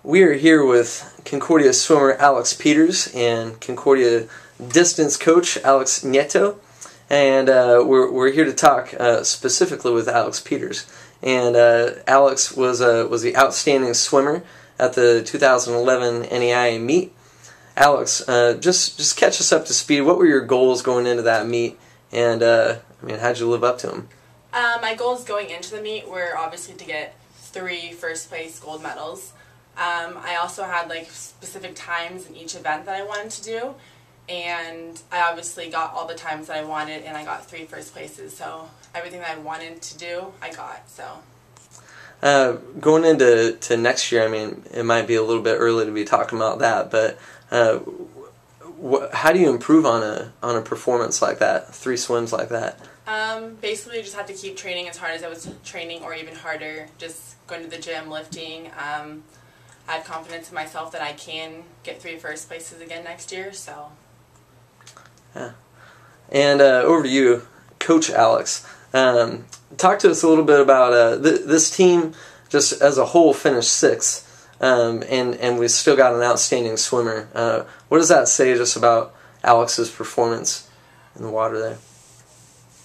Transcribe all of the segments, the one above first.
We are here with Concordia swimmer Alex Peters and Concordia distance coach Alex Nieto, and we're here to talk specifically with Alex Peters. And Alex was the outstanding swimmer at the 2011 NAIA meet. Alex, just catch us up to speed. What were your goals going into that meet, and how'd you live up to them? My goals going into the meet were obviously to get 3 first place gold medals. I also had specific times in each event that I wanted to do, and I obviously got all the times that I wanted, and I got 3 first places. So everything that I wanted to do, I got. So going into next year, it might be a little bit early to be talking about that, but how do you improve on a performance like that, 3 swims like that? Basically, just have to keep training as hard as I was training, or even harder. Just going to the gym, lifting. I have confidence in myself that I can get 3 first places again next year. So. Yeah. And over to you, Coach Alex. Talk to us a little bit about this team. Just as a whole, finished 6th, and we still got an outstanding swimmer. What does that say just about Alex's performance in the water there?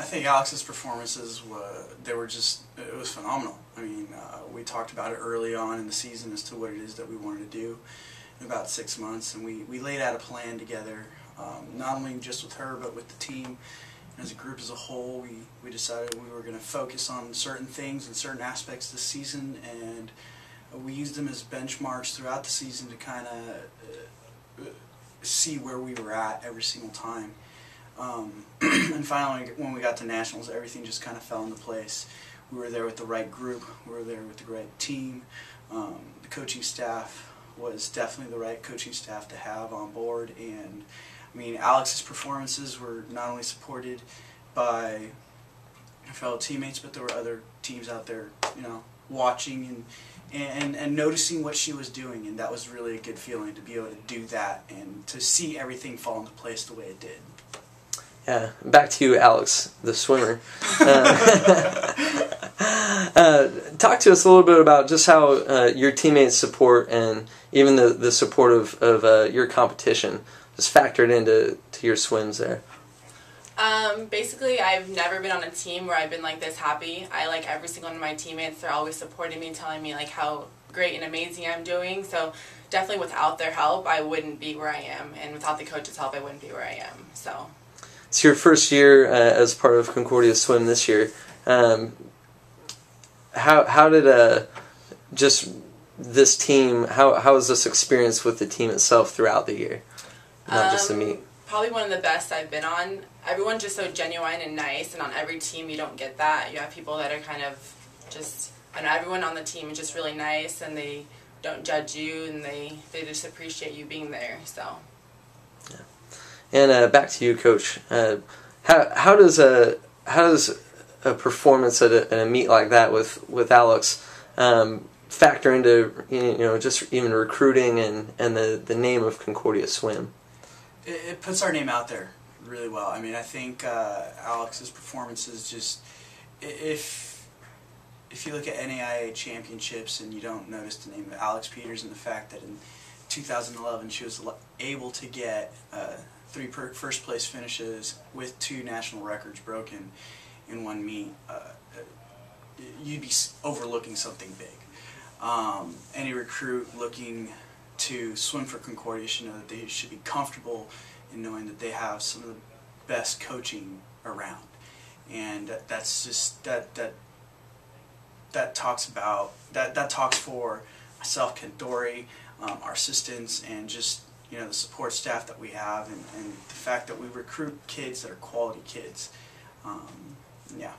I think Alex's performances it was phenomenal. We talked about it early on in the season as to what it is that we wanted to do in about 6 months, and we laid out a plan together, not only just with her but with the team. As a group as a whole, we decided we were going to focus on certain things and certain aspects this season, and we used them as benchmarks throughout the season to kind of see where we were at every single time. And finally, when we got to nationals, everything just kind of fell into place. We were there with the right group. We were there with the right team. The coaching staff was definitely the right coaching staff to have on board. And Alex's performances were not only supported by fellow teammates, but there were other teams out there, watching and noticing what she was doing. And that was really a good feeling to be able to do that and to see everything fall into place the way it did. Yeah, back to you, Alex, the swimmer. Talk to us a little bit about just how your teammates' support and even the support of your competition just factored into your swims there. Basically, I've never been on a team where I've been this happy. I like every single one of my teammates. They're always supporting me, telling me how great and amazing I'm doing. So definitely without their help, I wouldn't be where I am, and without the coach's help, I wouldn't be where I am. So. It's your first year as part of Concordia Swim this year. How did just this team? How was this experience with the team itself throughout the year, not just the meet? Probably one of the best I've been on. Everyone's just so genuine and nice, and on every team you don't get that. You have people that are kind of just. Everyone on the team is just really nice, and they don't judge you, and they just appreciate you being there. So. Yeah. And back to you, Coach. How does a performance at a meet like that with Alex factor into just even recruiting and the name of Concordia Swim? It puts our name out there really well. I think Alex's performances just if you look at NAIA championships and you don't notice the name of Alex Peters and the fact that in 2011 she was able to get 3 first place finishes with 2 national records broken in one meet, you'd be overlooking something big. Any recruit looking to swim for Concordia should know that they should be comfortable in knowing that they have some of the best coaching around, and that's just that talks for myself, Kent Dory, our assistants, and just the support staff that we have, and the fact that we recruit kids that are quality kids. Yeah.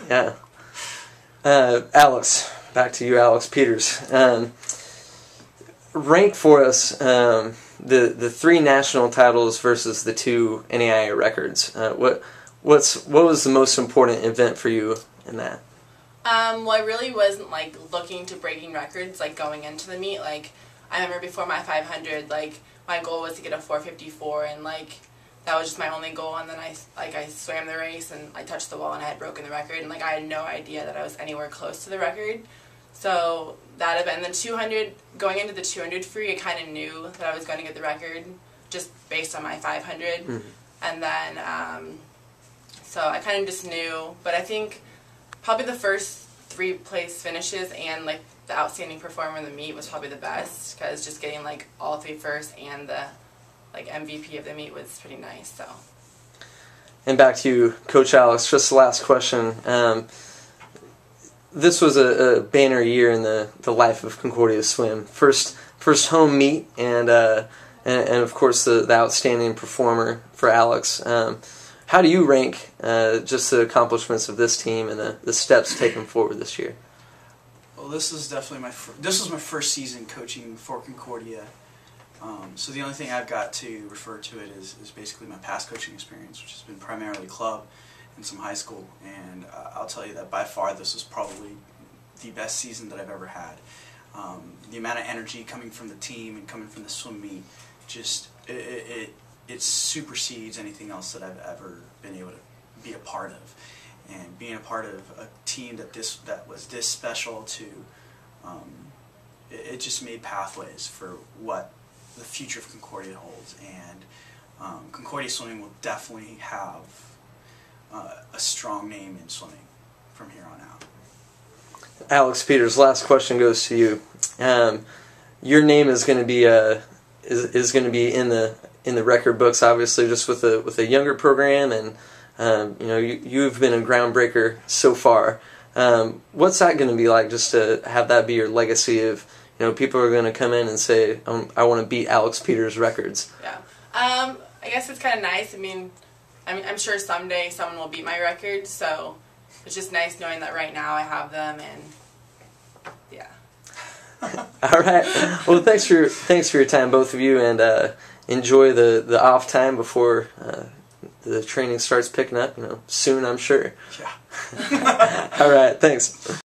Yeah. Alex, back to you, Alex Peters. Rank for us the 3 national titles versus the 2 NAIA records. What was the most important event for you in that? Well, I really wasn't looking to breaking records going into the meet. I remember before my 500, my goal was to get a 4:54, and that was just my only goal. And then I swam the race and I touched the wall and I had broken the record, and I had no idea that I was anywhere close to the record. So that event, and then 200, going into the 200 free, I kind of knew that I was going to get the record just based on my 500. Mm-hmm. And then, so I kind of just knew, but I think probably the first 3 place finishes and like the outstanding performer in the meet was probably the best, because just getting like all 3 first and the like MVP of the meet was pretty nice. So. And back to you, Coach Alex, just the last question. This was a banner year in the life of Concordia Swim. First home meet, and of course the outstanding performer for Alex. How do you rank just the accomplishments of this team and the steps taken forward this year? Well, this is definitely this was my first season coaching for Concordia. So the only thing I've got to refer to it is basically my past coaching experience, which has been primarily club and some high school. And I'll tell you that by far this was probably the best season that I've ever had. The amount of energy coming from the team and coming from the swim meet, just it supersedes anything else that I've ever been able to be a part of. And being a part of a team that was this special to, it just made pathways for what the future of Concordia holds. And Concordia Swimming will definitely have a strong name in swimming from here on out. Alex Peters, last question goes to you. Your name is going to be is going to be in the record books, obviously, just with a younger program, and you've been a groundbreaker so far. What's that going to be like, just to have that be your legacy of, people are going to come in and say, I want to beat Alex Peters' records? Yeah. I guess it's kind of nice. I'm sure someday someone will beat my record, so it's just nice knowing that right now I have them, and yeah. All right. Well, thanks for your time, both of you, and enjoy the off time before the training starts picking up. Soon, I'm sure. Yeah. All right. Thanks.